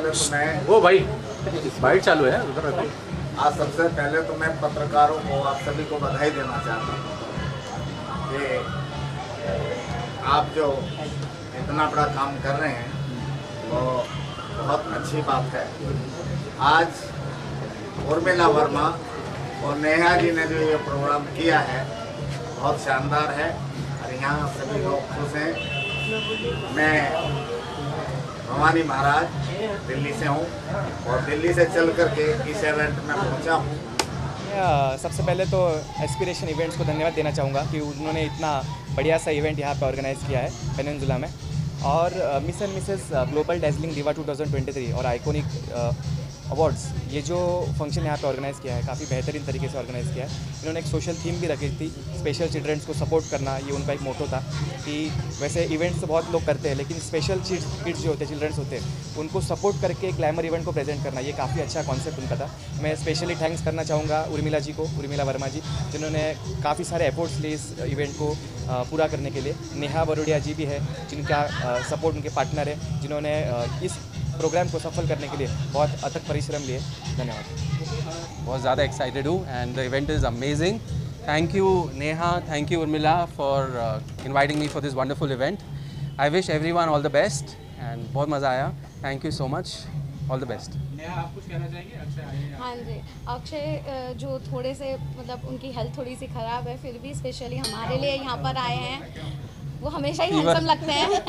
पहले तो मैं वो भाई बाइट चालू है उधर रखो। आज सबसे पहले तो मैं पत्रकारों को आप सभी को बधाई देना चाहता हूँ कि आप जो इतना बड़ा काम कर रहे हैं वो बहुत अच्छी बात है। आज उर्मिला वर्मा और नेहा जी ने जो ये प्रोग्राम किया है बहुत शानदार है और यहाँ सभी लोग खुश हैं। मैं भवानी महाराज दिल्ली से हूँ और दिल्ली से चल करके इस इवेंट में पहुँचा हूँ। सबसे पहले तो एस्पिरेशन इवेंट्स को धन्यवाद देना चाहूँगा कि उन्होंने इतना बढ़िया सा इवेंट यहाँ पे ऑर्गेनाइज़ किया है पेनिनसुला में। और मिस एंड मिसेस ग्लोबल डेज़लिंग दिवा 2023 और आइकॉनिक अवार्ड्स, ये जो फंक्शन यहाँ पे ऑर्गेनाइज़ किया है काफ़ी बेहतरीन तरीके से ऑर्गेनाइज़ किया है। इन्होंने एक सोशल थीम भी रखी थी, स्पेशल चिल्ड्रंस को सपोर्ट करना, ये उनका एक मोटो था कि वैसे इवेंट्स तो बहुत लोग करते हैं लेकिन स्पेशल किड्स जो होते हैं, चिल्ड्रंस होते हैं, उनको सपोर्ट करके एक ग्लैमर इवेंट को प्रेजेंट करना, ये काफ़ी अच्छा कॉन्सेप्ट उनका था। मैं स्पेशली थैंक्स करना चाहूँगा उर्मिला जी को, उर्मिला वर्मा जी, जिन्होंने काफ़ी सारे एफर्ट्स लिए इस इवेंट को पूरा करने के लिए। नेहा बरोडिया जी भी है जिनका सपोर्ट, उनके पार्टनर है, जिन्होंने इस प्रोग्राम को सफल करने के लिए बहुत अथक परिश्रम लिए। धन्यवाद। बहुत ज़्यादा एक्साइटेड हूँ and the event is amazing. Thank you Neha, thank you Urmila for inviting me for this wonderful event. I wish everyone all the best and बहुत मज़ा आया। Thank you so much, all the best. Neha, आप कुछ कहना चाहेंगे? अक्षय आए हैं। हाँ जी, अक्षय जो थोड़े से मतलब उनकी हेल्थ थोड़ी सी ख़राब है, फिर भी स्पेशली हमारे लिए यहाँ पर आए हैं। वो हमेशा ही हैंडसम लगते हैं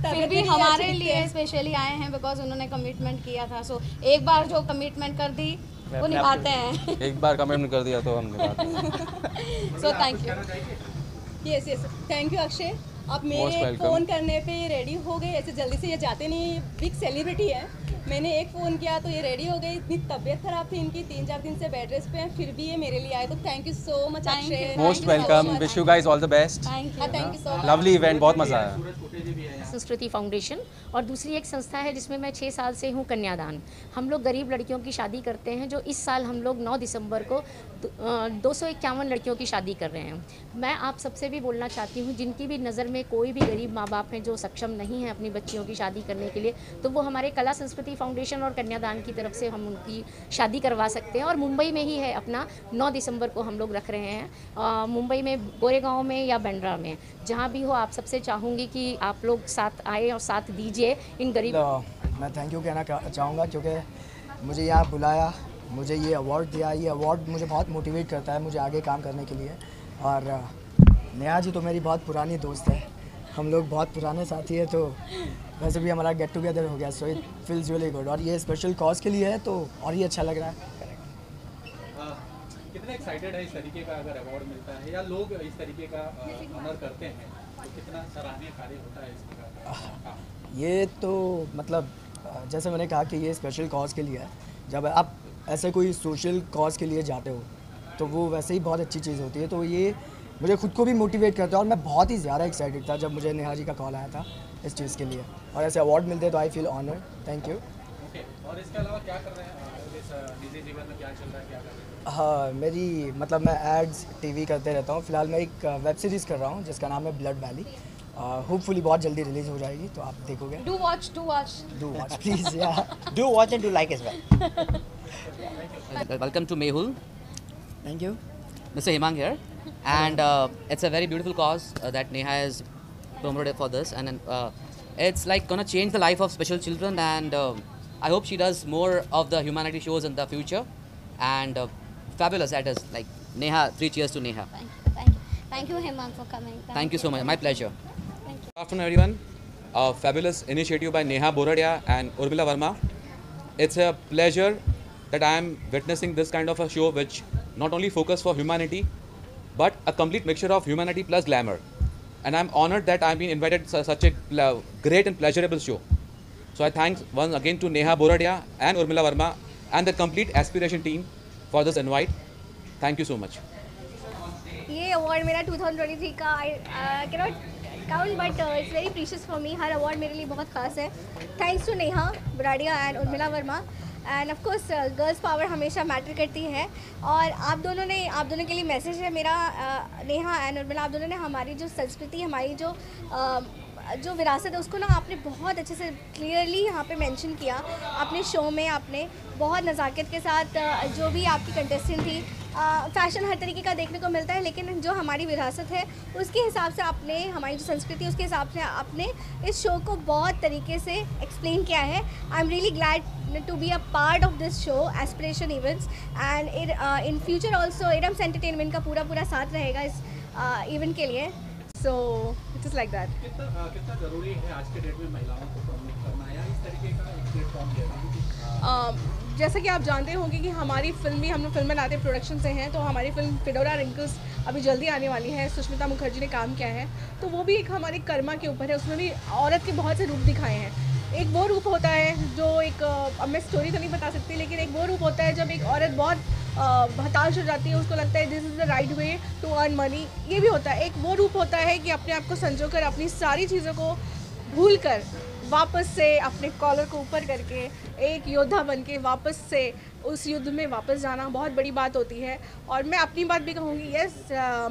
फिर भी हमारे लिए स्पेशली आए हैं बिकॉज उन्होंने कमिटमेंट किया था। सो एक बार जो कमिटमेंट कर दी वो निभाते हैं। एक बार कमेंट कर दिया तो हम निभाते। So thank you. Yes thank you Akshay, आप मेरे फ़ोन करने पे रेडी हो गए। ऐसे जल्दी से ये जाते नहीं, बिग सेलिब्रिटी है। मैंने एक फ़ोन किया तो ये रेडी हो गई। इतनी तबीयत ख़राब थी इनकी, 3-4 दिन से बेड रेस्ट पे हैं, फिर भी ये मेरे लिए आए। तो thank you so much Akshay. Most welcome, wish you guys all the best. Thank you so much. Lovely event, बहुत मज़ा आया। संस्कृति फाउंडेशन और दूसरी एक संस्था है जिसमें मैं 6 साल से हूँ, कन्यादान। हम लोग गरीब लड़कियों की शादी करते हैं, जो इस साल हम लोग 9 दिसंबर को 251 लड़कियों की शादी कर रहे हैं। मैं आप सबसे भी बोलना चाहती हूँ, जिनकी भी नज़र में कोई भी गरीब माँ बाप हैं जो सक्षम नहीं हैं अपनी बच्चियों की शादी करने के लिए, तो वो हमारे कला संस्कृति फाउंडेशन और कन्यादान की तरफ से हम उनकी शादी करवा सकते हैं। और मुंबई में ही है अपना, 9 दिसंबर को हम लोग रख रहे हैं मुंबई में, गोरेगांव में या बांद्रा में, जहाँ भी हो। आप सबसे चाहूँगी कि आप लोग साथ आए और साथ दीजिए इन गरीब। मैं थैंक यू कहना चाहूँगा क्योंकि मुझे यहाँ बुलाया, मुझे ये अवार्ड दिया। ये अवार्ड मुझे बहुत मोटिवेट करता है मुझे आगे काम करने के लिए। और नेहा जी तो मेरी बहुत पुरानी दोस्त है, हम लोग बहुत पुराने साथी हैं, तो वैसे भी हमारा गेट टुगेदर हो गया। So it feels really good. और ये स्पेशल कॉज के लिए है तो और ही अच्छा लग रहा है। कितना एक्साइटेड है इस तरीके का अगर अवार्ड मिलता है या लोग इस तरीके का ऑनर करते हैं तो कितना सराहनीय कार्य होता है इसका? ये तो मतलब जैसे मैंने कहा कि ये स्पेशल कॉज के लिए है। जब आप ऐसे कोई सोशल कॉज के लिए जाते हो तो वो वैसे ही बहुत अच्छी चीज़ होती है। तो ये मुझे खुद को भी मोटिवेट करता है और मैं बहुत ही ज़्यादा एक्साइटेड था जब मुझे नेहा जी का कॉल आया था इस चीज़ के लिए। और ऐसे अवार्ड मिलते तो I feel honour. Thank you. Okay, और इसके अलावा क्या कर रहे हैं इस निजी जीवन में, क्या चल रहा है, क्या कर रहे हैं? हाँ, मेरी मतलब मैं एड्स टीवी करते रहता हूँ। फ़िलहाल मैं एक वेब सीरीज़ कर रहा हूँ जिसका नाम है ब्लड वैली। होपफुली बहुत जल्दी रिलीज़ हो जाएगी तो आप देखोगे। Do watch please. या Do watch and do like as well. Welcome to Mehul. Thank you. Mr. Hemang here. And it's a very beautiful cause that Neha has promoted for this. And it's like gonna change the life of special children. And I hope she does more of the humanity shows in the future. And fabulous that is. Like Neha, 3 cheers to Neha. Thank you Hemang for coming. Thank you so much. My pleasure. Good afternoon everyone. A fabulous initiative by Neha Boradia and Urmila Verma. It's a pleasure that I am witnessing this kind of a show which not only focus for humanity but a complete mixture of humanity plus glamour. And I'm honored that I've been invited to such a great and pleasurable show. So I thank once again to Neha Boradia and Urmila Verma and the complete Aspiration team for this invite. Thank you so much. ये award मेरा 2023 का cannot count but it's very precious for me. हर award मेरे लिए बहुत खास है। Thanks to Neha Boradia and Urmila Verma. And of course girls power हमेशा मैटर करती है। और आप दोनों के लिए मैसेज है मेरा, नेहा एंड उर्मिला, आप दोनों ने हमारी जो संस्कृति, हमारी जो जो विरासत है उसको ना आपने बहुत अच्छे से क्लियरली यहाँ पे मेंशन किया अपने शो में। आपने बहुत नज़ाकत के साथ जो भी आपकी कंटेस्टेंट थी, फैशन हर तरीके का देखने को मिलता है, लेकिन जो हमारी विरासत है उसके हिसाब से आपने, हमारी जो संस्कृति है उसके हिसाब से आपने इस शो को बहुत तरीके से एक्सप्लेन किया है। I am really glad to be a part of this show aspiration events and in future also इरम्स एंटरटेनमेंट का पूरा साथ रहेगा इस इवेंट के लिए। So it is like that. कितना ज़रूरी है आज के डेट में महिलाओं को प्रमोट करना या इस तरीके का एक प्लेटफॉर्म देना? जैसा कि आप जानते होंगे कि हमारी फिल्म भी, हम लोग फिल्म बनाते प्रोडक्शन से हैं, तो हमारी फिल्म फिडोरा रिंकल्स अभी जल्दी आने वाली है। सुष्मिता मुखर्जी ने काम किया है, तो वो भी एक हमारी कर्मा के ऊपर है। उसमें भी औरत के बहुत से रूप दिखाए हैं। एक वो रूप होता है जो एक, अब मैं स्टोरी तो नहीं बता सकती, लेकिन एक वो रूप होता है जब एक औरत बहुत हताश हो जाती है, उसको लगता है this is the right way to earn money. ये भी होता है। एक वो रूप होता है कि अपने आप को संजो कर, अपनी सारी चीज़ों को भूल कर वापस से अपने कॉलर को ऊपर करके एक योद्धा बन के वापस से उस युद्ध में वापस जाना बहुत बड़ी बात होती है। और मैं अपनी बात भी कहूँगी,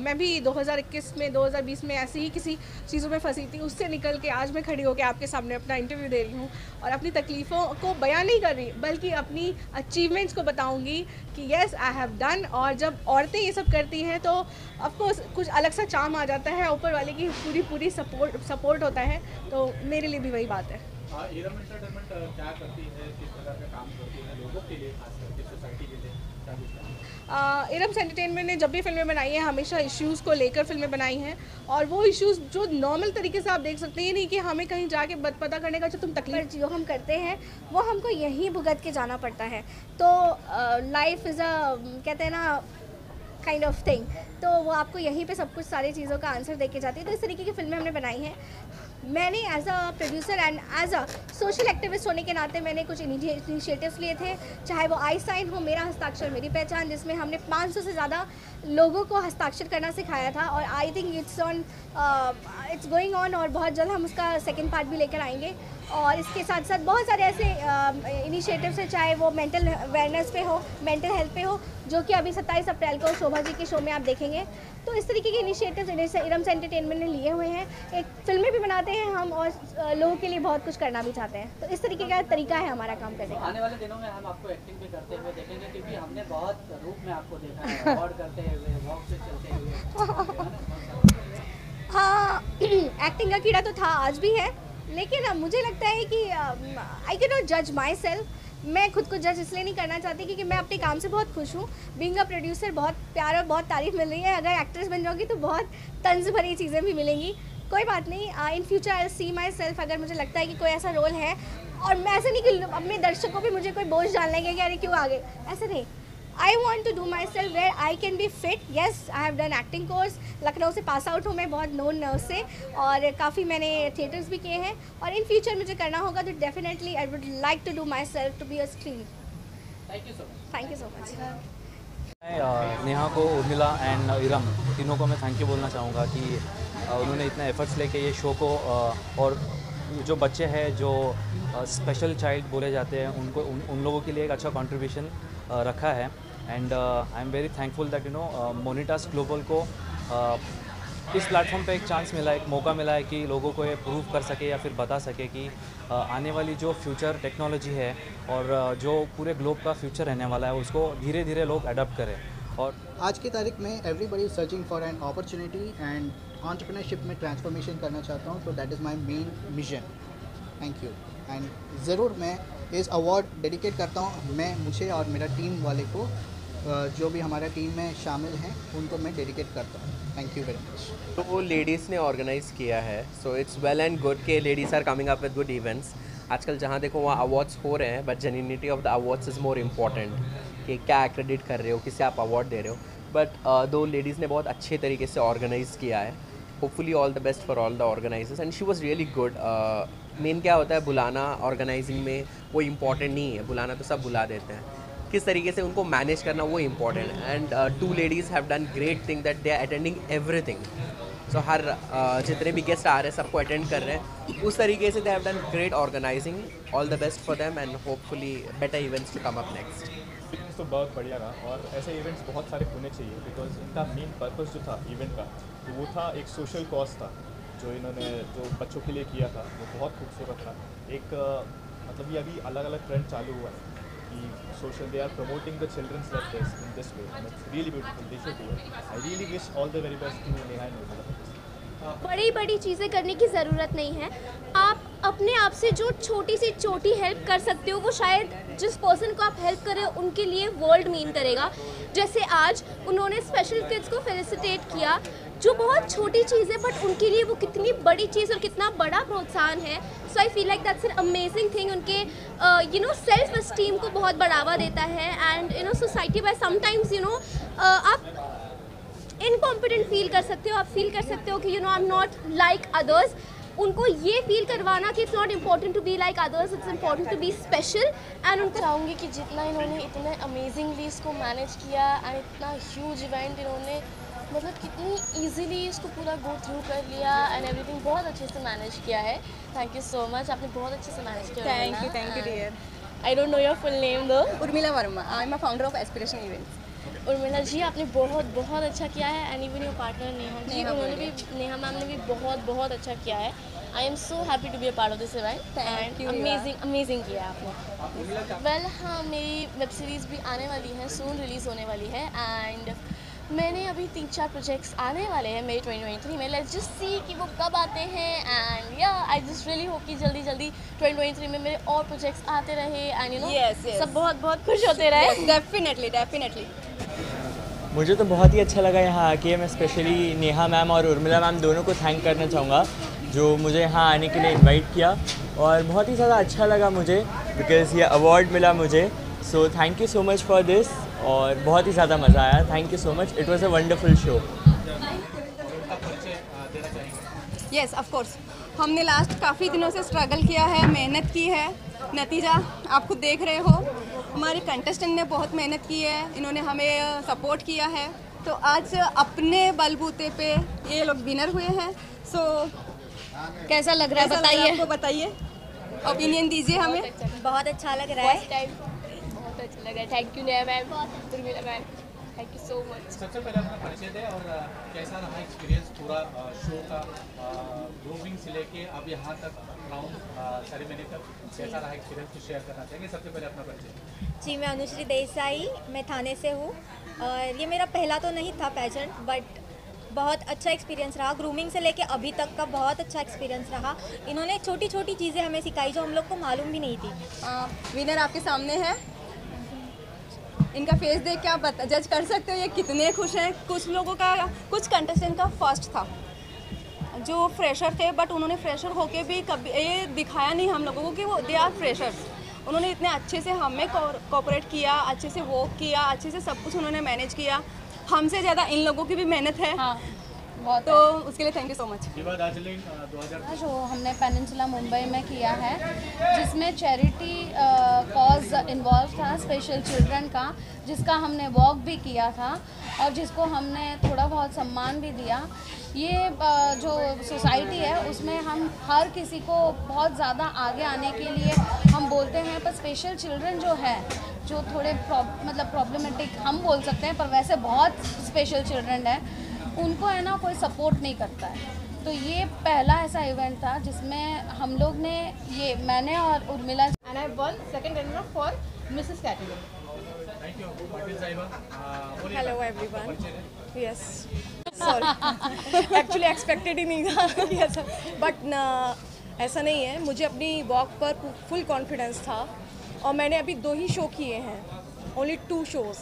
मैं भी 2021 में 2020 में ऐसे ही किसी चीज़ों में फंसी थी, उससे निकल के आज मैं खड़ी होकर आपके सामने अपना इंटरव्यू दे रही हूँ और अपनी तकलीफ़ों को बयान नहीं कर रही, बल्कि अपनी अचीवमेंट्स को बताऊँगी कि येस आई हैव डन। और जब औरतें ये सब करती हैं तो ऑफकोर्स कुछ अलग सा चार्म आ जाता है, ऊपर वाले की पूरी सपोर्ट होता है। तो मेरे लिए भी वही बात है। इरम एंटरटेनमेंट क्या करती है, किस प्रकार का काम करती है लोगों के लिए, खास करके सोसाइटी के लिए, क्या कुछ करती है? इरम्स एंटरटेनमेंट ने जब भी फिल्में बनाई हैं हमेशा इश्यूज़ को लेकर फिल्में बनाई हैं, और वो इश्यूज़ जो नॉर्मल तरीके से आप देख सकते हैं, नहीं कि हमें कहीं जाके पता करने का जो तुम तकलीफ जो हम करते हैं वो हमको यहीं भुगत के जाना पड़ता है। तो लाइफ इज़ अ, कहते हैं ना, काइंड ऑफ थिंग, तो वो आपको यहीं पे सब कुछ सारी चीज़ों का आंसर दे के जाती है। तो इस तरीके की फिल्में हमने बनाई हैं। मैंने as a producer and as a social activist होने के नाते मैंने कुछ इनिशिएटिव्स लिए थे, चाहे वो आई साइन हो, मेरा हस्ताक्षर मेरी पहचान, जिसमें हमने 500 से ज़्यादा लोगों को हस्ताक्षर करना सिखाया था। और I think it's going on, और बहुत जल्द हम उसका सेकेंड पार्ट भी लेकर आएंगे। और इसके साथ साथ बहुत सारे ऐसे इनिशिएटिव्स हैं, चाहे वो मेंटल अवेयरनेस पे हो, मेंटल हेल्थ पे हो, जो कि अभी 27 अप्रैल को शोभा जी के शो में आप देखेंगे। तो इस तरीके के इनिशिएटिव्स इरम्स एंटरटेनमेंट ने लिए हुए हैं। एक फिल्में भी बनाते हैं हम, और लोगों के लिए बहुत कुछ करना भी चाहते हैं। तो इस तरीके का तरीका है हमारा काम करने का। आने वाले दिनों में हम आपको एक्टिंग भी करते हुए देखेंगे, क्योंकि हमने बहुत रूप में आपको देखा है, अवार्ड करते हुए, वॉक से चलते हुए। हाँ, एक्टिंग का कीड़ा तो था, आज भी है, लेकिन मुझे लगता है कि आई कैन नॉट जज माई सेल्फ। मैं खुद को जज इसलिए नहीं करना चाहती क्योंकि मैं अपने काम से बहुत खुश हूँ। बीइंग अ प्रोड्यूसर बहुत प्यार और बहुत तारीफ मिल रही है। अगर एक्ट्रेस बन जाऊँगी तो बहुत तंज भरी चीज़ें भी मिलेंगी। कोई बात नहीं, in future I C my self. अगर मुझे लगता है कि कोई ऐसा रोल है, और मैं ऐसे नहीं कि अपने दर्शकों पे मुझे कोई बोझ डाल लेंगे कि अरे क्यों आगे, ऐसे नहीं। I want to do myself where I can be fit. Yes, I have done acting course, Lucknow से पास आउट हूँ मैं, बहुत नोन से, और काफ़ी मैंने थिएटर्स भी किए हैं। और इन फ्यूचर मुझे करना होगा तो definitely I would like to do myself to be a screen. Thank you so much. Thank you so much. मैं नेहा को, उर्मिला एंड इरम तीनों को मैं थैंक यू बोलना चाहूँगा कि उन्होंने इतना एफर्ट्स लेके ये शो को, और जो बच्चे हैं जो स्पेशल चाइल्ड बोले जाते हैं, उनको उन लोगों के लिए एक अच्छा कंट्रीब्यूशन रखा है। And I am very thankful that Monitas global को इस प्लेटफॉर्म पे एक चांस मिला, एक मौका मिला है कि लोगों को ये प्रूव कर सके या फिर बता सके कि आने वाली जो फ्यूचर टेक्नोलॉजी है और जो पूरे ग्लोब का फ्यूचर रहने वाला है, उसको धीरे धीरे लोग अडॉप्ट करें। और आज की तारीख में everybody is searching for an opportunity and entrepreneurship में ट्रांसफॉर्मेशन करना चाहता हूँ, तो that is my main mission. Thank you. And ज़रूर मैं इस अवार्ड डेडिकेट करता हूँ, मैं, मुझे और मेरा टीम वाले को, जो भी हमारा टीम में शामिल हैं, उनको मैं डेडिकेट करता हूँ। Thank you very much. तो वो लेडीज़ ने ऑर्गेनाइज़ किया है, so it's well and good के ladies are coming up with good events. आजकल जहाँ देखो वहाँ अवार्ड्स हो रहे हैं, but genuinity of the awards is more important, कि क्या एक्रेडिट कर रहे हो, किसे आप अवार्ड दे रहे हो। बट दो लेडीज़ ने बहुत अच्छे तरीके से ऑर्गेनाइज़ किया है। Hopefully all the best for all the organisers, and she was really good. Main क्या होता है, बुलाना ऑर्गेनाइजिंग में वो इम्पॉर्टेंट नहीं है, बुलाना तो सब बुला देते हैं, किस तरीके से उनको मैनेज करना वो इम्पॉर्टेंट है। And two ladies have done great thing that they are attending everything. So हर जितने भी गेस्ट आ रहे हैं सबको अटेंड कर रहे हैं, उस तरीके से they have done great organising. All the best for them and hopefully better events to come up next. Events तो बहुत बढ़िया रहा, और ऐसे इवेंट्स बहुत सारे होने चाहिए, बिकॉज इनका मेन पर्पस जो था इवेंट का, तो वो था एक सोशल कॉज था जो इन्होंने जो बच्चों के लिए किया था वो बहुत खूबसूरत था। एक मतलब ये अभी अलग अलग ट्रेंड चालू हुआ है कि social they are promoting the childrens like this in this way and it's really beautiful, they should do it. I really wish all the very best to Neha and Urmila. बड़ी बड़ी चीज़ें करने की ज़रूरत नहीं है, आप अपने आप से जो छोटी सी छोटी हेल्प कर सकते हो वो शायद जिस पर्सन को आप हेल्प करें उनके लिए वर्ल्ड मीन करेगा। जैसे आज उन्होंने स्पेशल किड्स को फेलिसिटेट किया, जो बहुत छोटी चीज़ है बट उनके लिए वो कितनी बड़ी चीज़ और कितना बड़ा प्रोत्साहन है। So I feel like that's an amazing thing. उनके सेल्फ एस्टीम को बहुत बढ़ावा देता है एंड सोसाइटी बाय समटाइम्स आप इनकॉम्पिटेंट फील कर सकते हो, आप फील कर सकते हो कि I am not like others. उनको ये फील करवाना कि it's not important to be like others, it's important to be special. And उनको चाहूँगी कि जितना इन्होंने इतने अमेजिंगली इसको मैनेज किया एंड इतना ह्यूज इवेंट इन्होंने मतलब कितनी इजीली इसको पूरा गो थ्रू कर लिया एंड एवरीथिंग बहुत अच्छे से मैनेज किया है। थैंक यू सो मच, आपने बहुत अच्छे से मैनेज किया। Thank you dear. I don't know your full name though. Urmila Verma, I am a founder of aspiration events. Urmila ji आपने बहुत बहुत अच्छा किया है and even your partner Neha ji, उन्होंने भी, नेहा मैम ने भी बहुत बहुत अच्छा किया है। I am so happy to be a part of this event and amazing किया है आपने। वेल हाँ, मेरी वेब सीरीज़ भी आने वाली है, सून रिलीज़ होने वाली है एंड मैंने अभी 3-4 प्रोजेक्ट्स आने वाले हैं मेरे 2023 में। लेट्स जस्ट सी कि वो कब आते हैं एंड या आई जस्ट रियली होप कि जल्दी 2023 में मेरे और प्रोजेक्ट्स आते रहे एंड सब बहुत बहुत खुश होते रहे। डेफिनेटली। मुझे तो बहुत ही अच्छा लगा यहाँ आके। मैं स्पेशली नेहा मैम और उर्मिला मैम दोनों को थैंक करना चाहूँगा जो मुझे यहाँ आने के लिए इनवाइट किया, और बहुत ही ज़्यादा अच्छा लगा मुझे बिकॉज़ ये अवार्ड मिला मुझे। So thank you so much for this, और बहुत ही ज़्यादा मज़ा आया। Thank you so much, it was a wonderful show. Yes of course, हमने लास्ट काफ़ी दिनों से स्ट्रगल किया है, मेहनत की है, नतीजा आप खुद देख रहे हो। हमारे कंटेस्टेंट ने बहुत मेहनत की है, इन्होंने हमें सपोर्ट किया है, तो आज अपने बलबूते पे ये लोग विनर हुए हैं। सो कैसा लग रहा है बताइए, आपको बताइए, ओपिनियन दीजिए हमें। बहुत अच्छा लग रहा है। बहुत अच्छा लगा। Thank you Neha ma'am, Urmila ma'am, thank you so much. सबसे पहले अपना परिचय दें और कैसा रहा एक्सपीरियंस पूरा शो का, ग्रूमिंग से लेके अब यहाँ तक राउंड सेरेमनी तक, कैसा रहा एक्सपीरियंस कुछ शेयर करना चाहेंगे? सबसे पहले अपना परिचय। जी, मैं अनुश्री देसाई, मैं थाने से हूँ और ये मेरा पहला तो नहीं था पेजेंट, बट बहुत अच्छा एक्सपीरियंस रहा। ग्रूमिंग से लेके अभी तक का बहुत अच्छा एक्सपीरियंस रहा। इन्होंने छोटी छोटी चीज़ें हमें सिखाई जो हम लोग को मालूम भी नहीं थी। विनर आपके सामने है, इनका फेस देख के आप जज कर सकते हो ये कितने खुश हैं। कुछ लोगों का, कुछ कंटेस्टेंट का फर्स्ट था जो फ्रेशर थे, बट उन्होंने फ्रेशर होके भी कभी ये दिखाया नहीं हम लोगों को कि वो दे आर फ्रेशर्स। उन्होंने इतने अच्छे से हमें कोऑपरेट किया, अच्छे से वर्क किया, अच्छे से सब कुछ उन्होंने मैनेज किया। हमसे ज़्यादा इन लोगों की भी मेहनत है। हाँ, बहुत तो उसके लिए थैंक यू सो मच। जो हमने पेनिनसुला मुंबई में किया है, जिसमें चैरिटी कॉज इन्वॉल्व था स्पेशल चिल्ड्रन का, जिसका हमने वॉक भी किया था और जिसको हमने थोड़ा बहुत सम्मान भी दिया। ये जो सोसाइटी है उसमें हम हर किसी को बहुत ज़्यादा आगे आने के लिए हम बोलते हैं, पर स्पेशल चिल्ड्रन जो है, जो थोड़े प्रॉब्लमेटिक हम बोल सकते हैं, पर वैसे बहुत स्पेशल चिल्ड्रन है, उनको है ना कोई सपोर्ट नहीं करता है। तो ये पहला ऐसा इवेंट था जिसमें हम लोग ने ये, मैंने और Urmila and I one second runner for Mrs category. Thank you. Hello everyone. Yes, sorry actually expected ही नहीं था कि ऐसा, बट ऐसा नहीं है। मुझे अपनी वॉक पर फुल कॉन्फिडेंस था और मैंने अभी 2 ही शो किए हैं, ओनली 2 शोज़,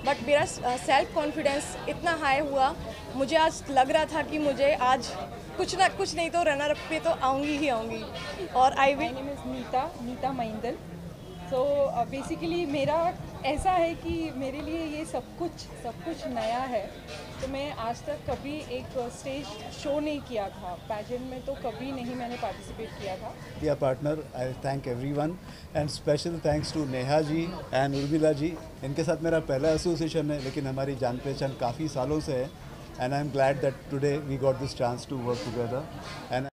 बट मेरा सेल्फ कॉन्फिडेंस इतना हाई हुआ, मुझे आज लग रहा था कि मुझे आज कुछ ना कुछ नहीं तो रनर अप पे तो आऊँगी ही आऊँगी। और I will name is Neeta Mahindal. So basically मेरा ऐसा है कि मेरे लिए ये सब कुछ नया है। तो मैं आज तक कभी एक स्टेज शो नहीं किया था, पैजेंट में तो कभी नहीं मैंने पार्टिसिपेट किया था। Dear partner, I thank everyone and special thanks to Neha ji and Urmila ji. इनके साथ मेरा पहला एसोसिएशन है, लेकिन हमारी जान पहचान काफ़ी सालों से है, and I am glad that today we got this chance to work together and